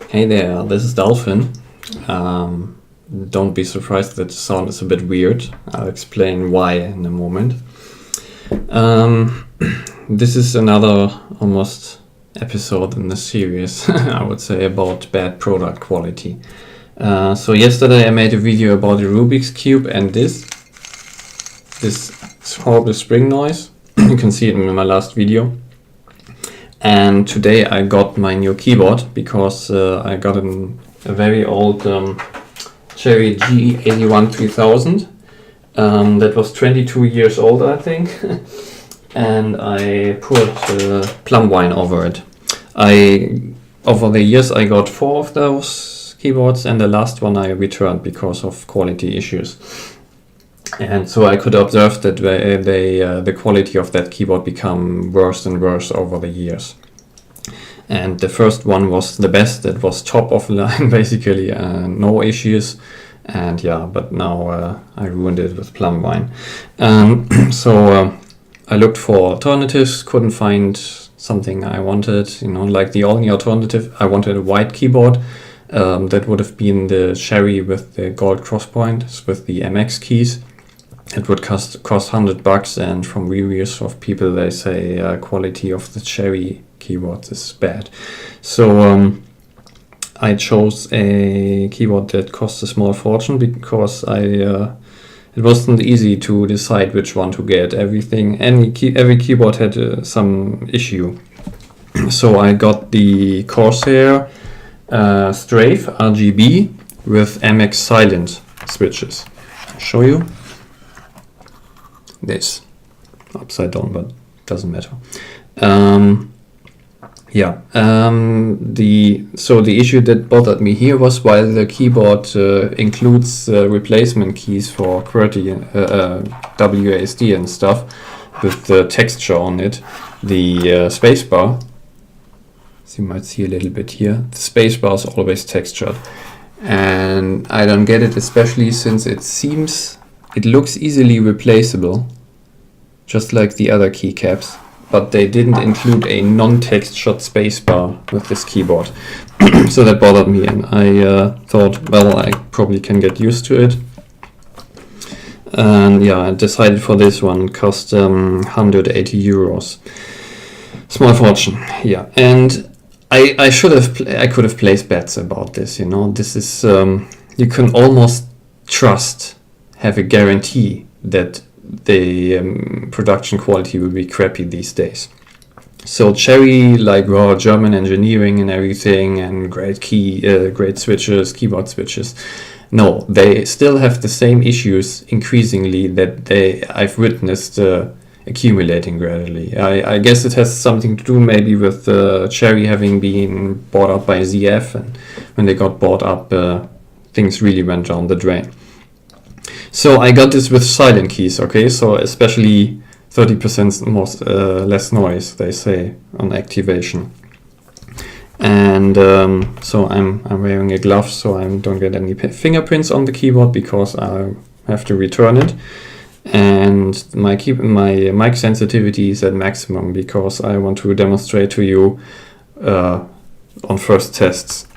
Hey there, this is Dolphin. Don't be surprised that the sound is a bit weird. I'll explain why in a moment. This is another almost episode in the series, I would say, about bad product quality. So yesterday I made a video about the Rubik's Cube and this horrible spring noise. You can see it in my last video. And today I got my new keyboard because I got a very old Cherry G81 3000 that was 22 years old, I think. And I put plum wine over it. Over the years I got 4 of those keyboards, and the last one I returned because of quality issues. And so I could observe that the quality of that keyboard become worse and worse over the years. And the first one was the best. It was top of the line, basically, no issues. And yeah, but now I ruined it with plum wine. So I looked for alternatives, couldn't find something I wanted. Like the only alternative, I wanted a white keyboard. That would have been the Cherry with the gold cross points with the MX keys. It would cost $100, and from reviews of people, they say quality of the Cherry keyboards is bad. So I chose a keyboard that cost a small fortune because it wasn't easy to decide which one to get. Every keyboard had some issue. So I got the Corsair Strafe RGB with MX silent switches. I'll show you. This upside down, but doesn't matter. The issue that bothered me here was while the keyboard includes replacement keys for QWERTY, WASD and stuff with the texture on it, the spacebar, as you might see a little bit here, the spacebar is always textured, and I don't get it, especially since it looks easily replaceable, just like the other keycaps, but they didn't include a non-textured spacebar with this keyboard. So that bothered me, and I thought, well, I probably can get used to it. And yeah, I decided for this one. It cost 180 euros. Small fortune, yeah. And I could have placed bets about this, This is, you can almost have a guarantee that the production quality will be crappy these days. So Cherry, like raw German engineering and everything, and great switches, keyboard switches. No, they still have the same issues increasingly that I've witnessed accumulating gradually. I guess it has something to do maybe with Cherry having been bought up by ZF, and when they got bought up, things really went down the drain. So I got this with silent keys, okay? So especially 30% less noise, they say, on activation. And so I'm wearing a glove, so I don't get any fingerprints on the keyboard because I have to return it. And my mic sensitivity is at maximum because I want to demonstrate to you on first tests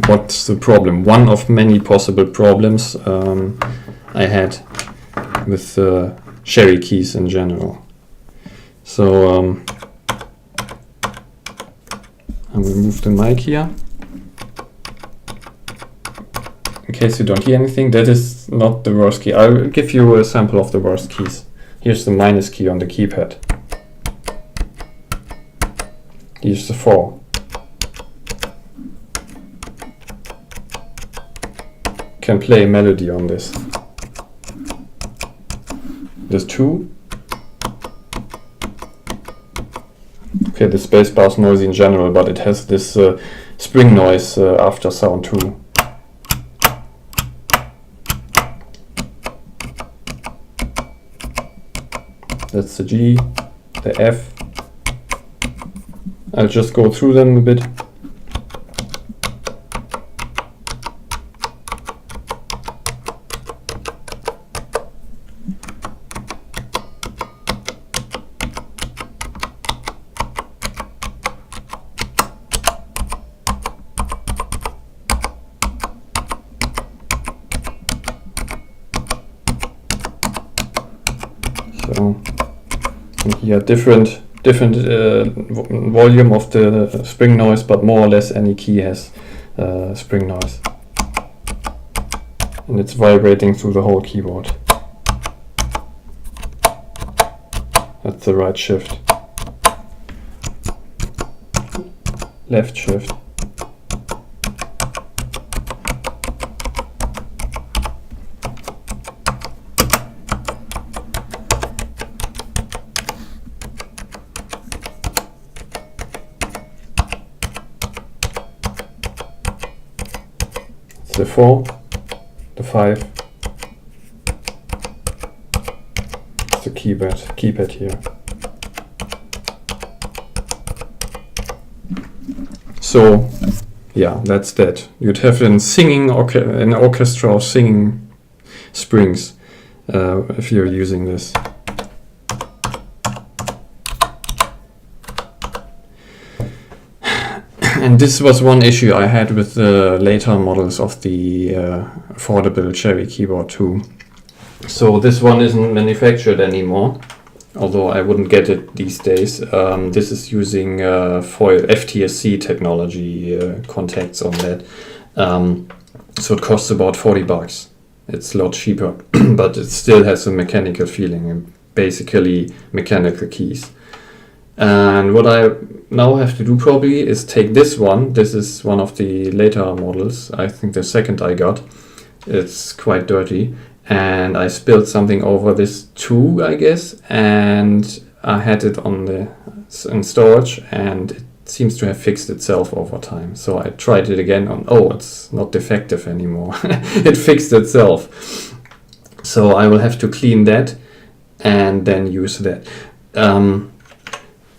what's the problem. One of many possible problems I had with Cherry keys in general. So I will move the mic here. In case you don't hear anything, that is not the worst key. I will give you a sample of the worst keys. Here's the minus key on the keypad. Here's the 4. Can play a melody on this. There's 2. Okay, the spacebar is noisy in general, but it has this spring noise after sound too. That's the G, the F. I'll just go through them a bit. So, and here different volume of the spring noise, but more or less any key has spring noise. And it's vibrating through the whole keyboard. That's the right shift. Left shift. It's the 4, the 5. It's the keypad here. So, yeah, that's that. You'd have an orchestra of singing springs if you're using this. And this was one issue I had with the later models of the affordable Cherry keyboard too. So this one isn't manufactured anymore, although I wouldn't get it these days. This is using foil FTSC technology contacts on that. So it costs about $40. It's a lot cheaper, but it still has a mechanical feeling and basically mechanical keys. And what I now have to do probably is take this one. This is one of the later models. I think the second I got. It's quite dirty. And I spilled something over this too, I guess. And I had it in storage, and it seems to have fixed itself over time. So I tried it again on, oh, it's not defective anymore. It fixed itself. So I will have to clean that and then use that.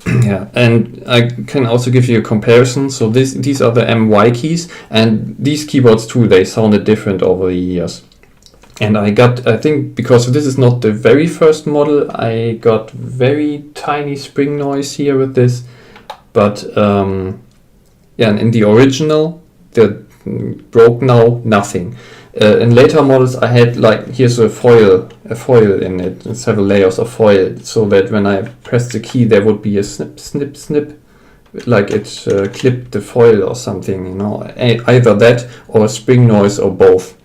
Yeah, and I can also give you a comparison. So these are the MY keys, and these keyboards too, they sounded different over the years. And I think because this is not the very first model, I got very tiny spring noise here with this. But yeah, and in the original, the broke now, nothing. In later models, I had here's a foil in it, and several layers of foil, so that when I pressed the key, there would be a snip, snip, snip, like it clipped the foil or something, you know. Either that or a spring noise or both.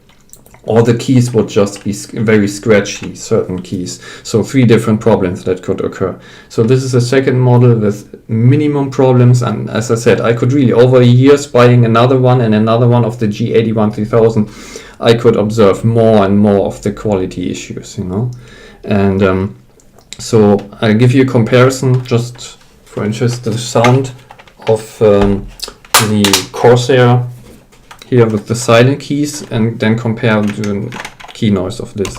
Or the keys would just be very scratchy, certain keys. So 3 different problems that could occur. So this is a second model with minimum problems. And as I said, I could really, over years, buying another one and another one of the G81 3000, I could observe more and more of the quality issues, you know. And so I'll give you a comparison, just for interest, the sound of the Corsair here with the silent keys, and then compare the key noise of this.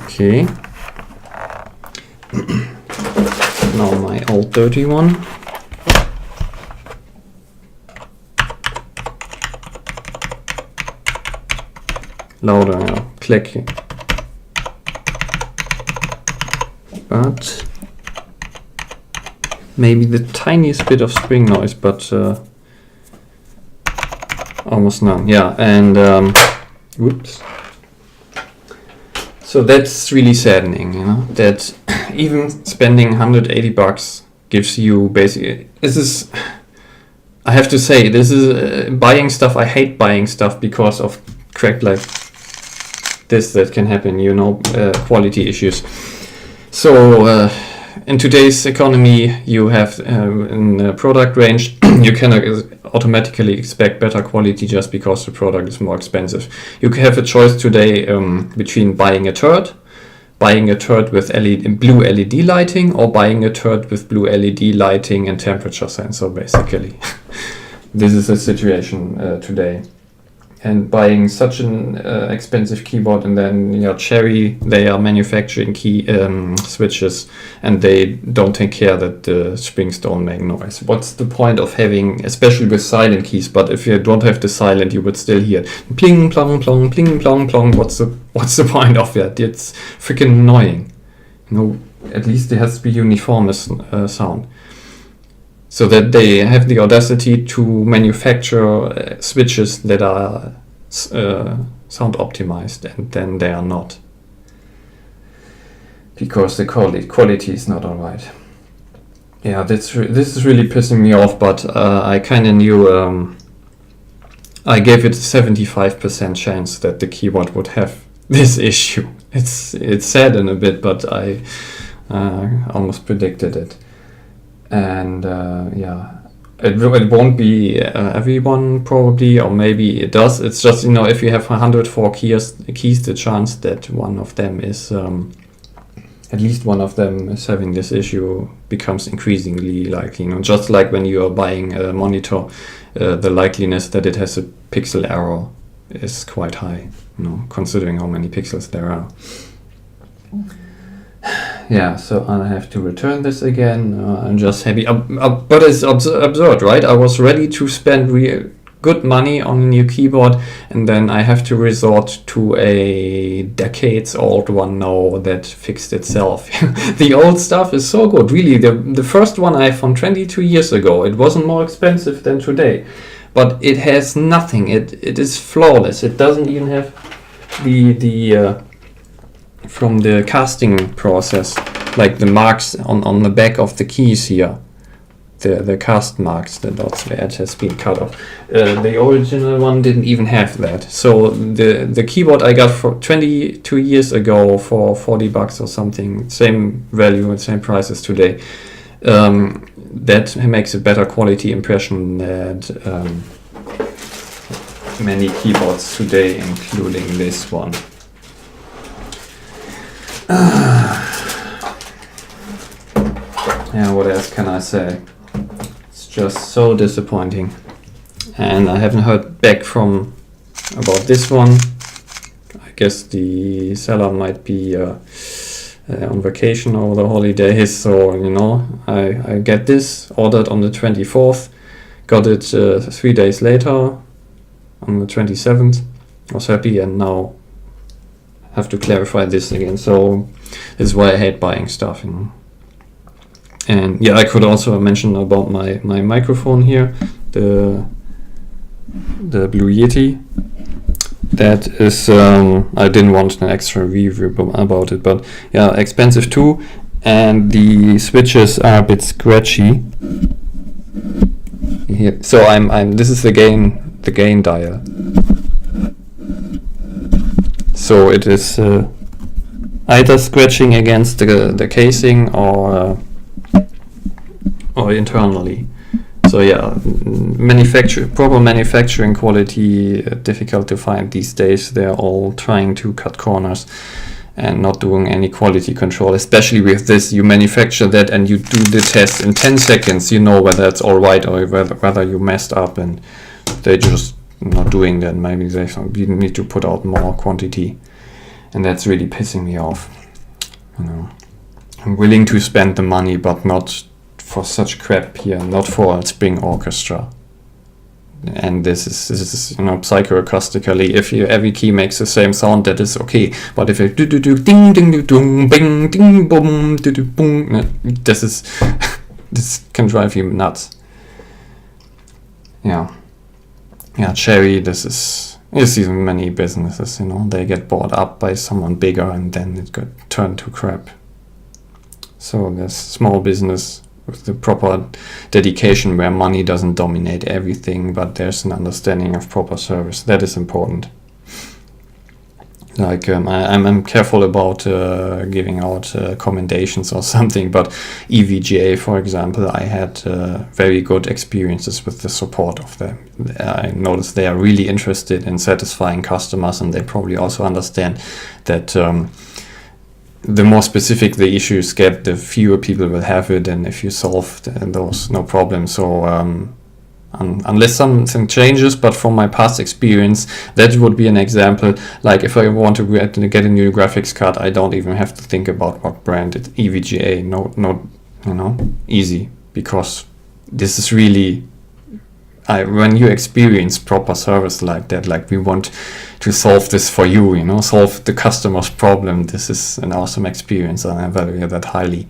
Okay. Now my old dirty one. Louder now, clicking. But maybe the tiniest bit of spring noise, but almost none. Yeah, and whoops. So that's really saddening, you know, that even spending $180 gives you basically, this is, I have to say, this is buying stuff. I hate buying stuff because of crap like this that can happen, you know, quality issues. So in today's economy, you have in the product range, you cannot automatically expect better quality just because the product is more expensive. You have a choice today between buying a turd with blue LED lighting, or buying a turd with blue LED lighting and temperature sensor, basically. This is the situation today. And buying such an expensive keyboard, and then Cherry, they are manufacturing key switches, and they don't take care that the springs don't make noise. What's the point of having, especially with silent keys? But if you don't have the silent, you would still hear pling plong plong, pling plong plong. What's the point of that? It's freaking annoying. You know, at least it has to be uniform sound. so that they have the audacity to manufacture switches that are sound optimized, and then they are not, because the quality is not alright. Yeah, this is really pissing me off, but I kind of knew. I gave it a 75% chance that the keyboard would have this issue. It's sad in a bit, but I almost predicted it. And yeah, it won't be everyone probably, or maybe it does. It's just, if you have 104 keys, the chance that one of them is at least one of them is having this issue becomes increasingly likely. Just like when you are buying a monitor, the likeliness that it has a pixel error is quite high, considering how many pixels there are. Yeah, so I have to return this again. I'm just happy, but it's absurd, right? I was ready to spend good money on a new keyboard, and then I have to resort to a decades-old one now that fixed itself. The old stuff is so good, really. The first one I found 22 years ago, it wasn't more expensive than today, but it has nothing. It is flawless. It doesn't even have the from the casting process, like the marks on the back of the keys here. The cast marks, the dots where it has been cut off. The original one didn't even have that. So the keyboard I got for 22 years ago for $40 or something, same value and same price as today. That makes a better quality impression than many keyboards today, including this one. Yeah, what else can I say? Just so disappointing, and I haven't heard back about this one. I guess the seller might be on vacation over the holidays, so I get this ordered on the 24th, got it 3 days later on the 27th. Was happy, and now have to clarify this again. So this is why I hate buying stuff. And yeah, I could also mention about my microphone here, the Blue Yeti. That is, I didn't want an extra review about it, but yeah, expensive too, and the switches are a bit scratchy. Here, so this is the gain dial. So it is either scratching against the casing or internally. So yeah, proper manufacturing quality difficult to find these days. They're all trying to cut corners and not doing any quality control. Especially with this, you manufacture that and you do the test in 10 seconds. You know whether it's all right or whether you messed up, and they're just not doing that. Maybe they need to put out more quantity, and that's really pissing me off. I'm willing to spend the money, but not for such crap here, not for a string orchestra. And this is psychoacoustically, if every key makes the same sound, that is okay. But if it ding ding ding ding bing ding boom boom, this can drive you nuts. Yeah, Cherry. This is even many businesses. They get bought up by someone bigger, and then it got turned to crap. So there's small business with the proper dedication where money doesn't dominate everything, but there's an understanding of proper service. That is important. Like I'm careful about giving out commendations or something, but EVGA, for example, I had very good experiences with the support of them. I noticed they are really interested in satisfying customers, and they probably also understand that the more specific the issues get, the fewer people will have it, and if you solve those, no problem. So unless something changes, but from my past experience, that would be an example. Like if I want to get a new graphics card, I don't even have to think about what brand. It's EVGA, no, easy, because this is really, when you experience proper service like that, like we want to solve this for you, solve the customer's problem. This is an awesome experience, and I value that highly,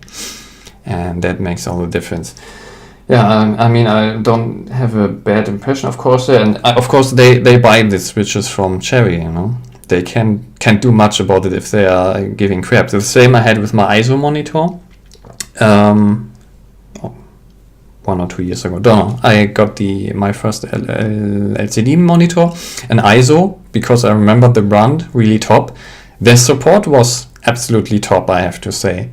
and that makes all the difference. Yeah, I mean, I don't have a bad impression of Corsair, and of course they buy the switches from Cherry, you know. They can't do much about it if they are giving crap. The same I had with my ISO monitor. 1 or 2 years ago, don't know. I got my first LCD monitor, an ISO, because I remember the brand really top. Their support was absolutely top, I have to say.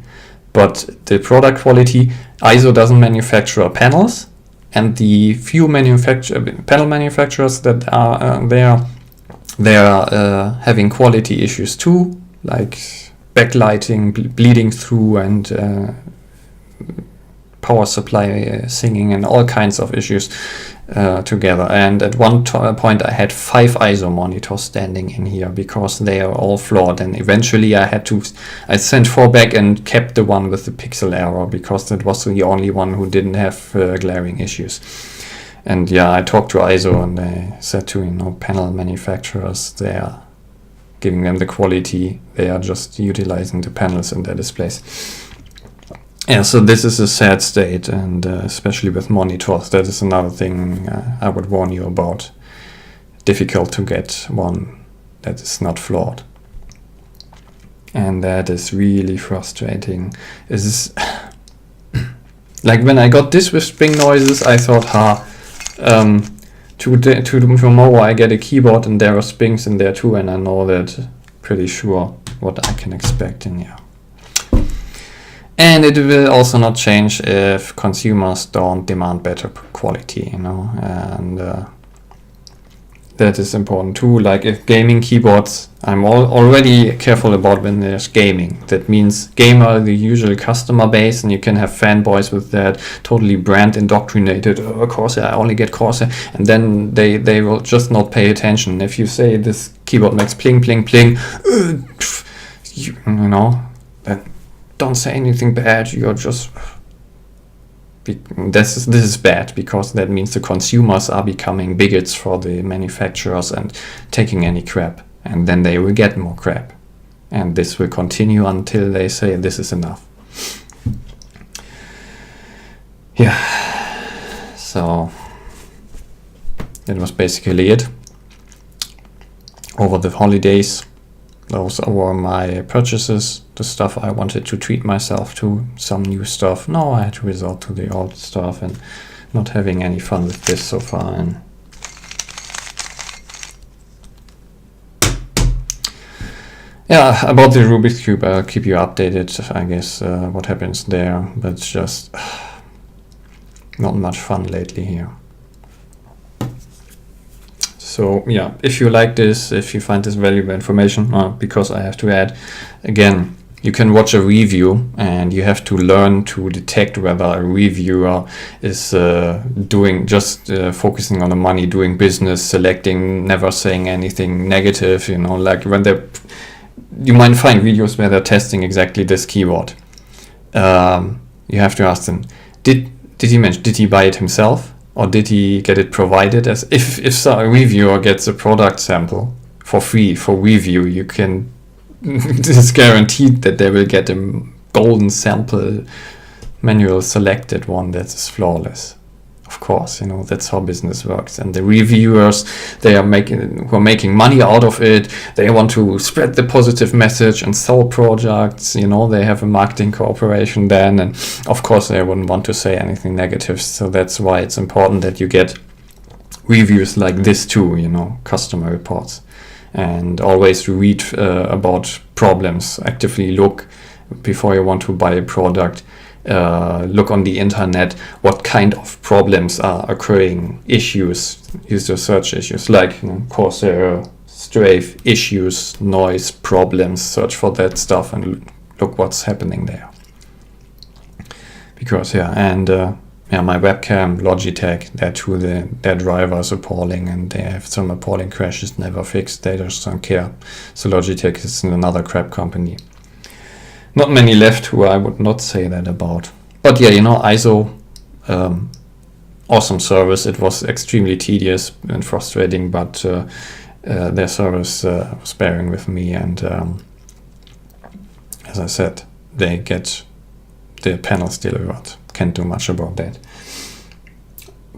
But the product quality, ISO doesn't manufacture panels, and the few panel manufacturers that are there, they are having quality issues too, like backlighting, bleeding through, and power supply singing, and all kinds of issues together. And at one point I had 5 ISO monitors standing in here because they are all flawed, and eventually I sent 4 back and kept the one with the pixel error because that was the only one who didn't have glaring issues. And yeah, I talked to ISO and they said to, you know, panel manufacturers, they are giving them the quality, they are just utilizing the panels in their displays. Yeah, so this is a sad state, and especially with monitors, that is another thing I would warn you about. Difficult to get one that is not flawed. And that is really frustrating. Like when I got this with spring noises, I thought, tomorrow I get a keyboard and there are springs in there too, and I know that pretty sure what I can expect in here. And it will also not change if consumers don't demand better quality, you know, and that is important too. Like if gaming keyboards, I'm already careful about when there's gaming. That means gamer, the usual customer base, and you can have fanboys with that, totally brand indoctrinated, Corsair, I only get Corsair, and then they will just not pay attention. If you say this keyboard makes pling, pling, pling, you know, then don't say anything bad, you're just... This is bad, because that means the consumers are becoming bigots for the manufacturers and taking any crap, and then they will get more crap, and this will continue until they say this is enough. Yeah, so that was basically it. Over the holidays, those were my purchases, the stuff I wanted to treat myself to, some new stuff. No, I had to resort to the old stuff and not having any fun with this so far. And yeah, about the Rubik's Cube, I'll keep you updated, I guess, what happens there, but it's just not much fun lately here. So yeah, if you like this, if you find this valuable information, because I have to add, again, you can watch a review and you have to learn to detect whether a reviewer is focusing on the money, doing business, selecting, never saying anything negative, you know, like when you might find videos where they're testing exactly this keyboard. You have to ask them, did he buy it himself? Or did he get it provided? As if a reviewer gets a product sample for free for review, you can it's guaranteed that they will get a golden sample manual selected one that is flawless. Of course, you know, that's how business works. And the reviewers, who are making money out of it, they want to spread the positive message and sell products, you know, they have a marketing corporation then, and of course they wouldn't want to say anything negative. So that's why it's important that you get reviews like this too, you know, customer reports, and always read about problems. Actively look before you want to buy a product. Look on the internet what kind of problems are occurring, issues, use the search issues like, you know, Corsair Strafe issues, noise problems, search for that stuff and look what's happening there. Because my webcam, Logitech, their driver is appalling, and they have some appalling crashes never fixed. They just don't care. So Logitech is another crap company. Not many left who I would not say that about. But yeah, you know, ISO, awesome service. It was extremely tedious and frustrating, but their service was bearing with me. And as I said, they get the panels delivered. Can't do much about that.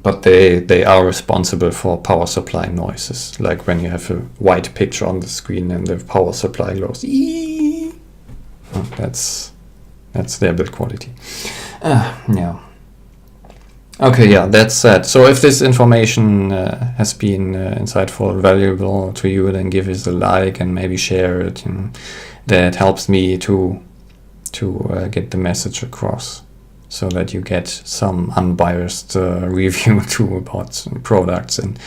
but they are responsible for power supply noises, like when you have a white picture on the screen and the power supply goes. That's their build quality. Yeah. Okay, yeah, that's that. So if this information has been insightful and valuable to you, then give us a like and maybe share it. And that helps me to get the message across, so that you get some unbiased review too about products and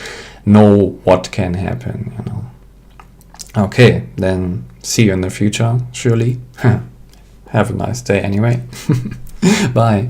know what can happen, you know. Okay, then see you in the future, surely. Have a nice day anyway. Bye.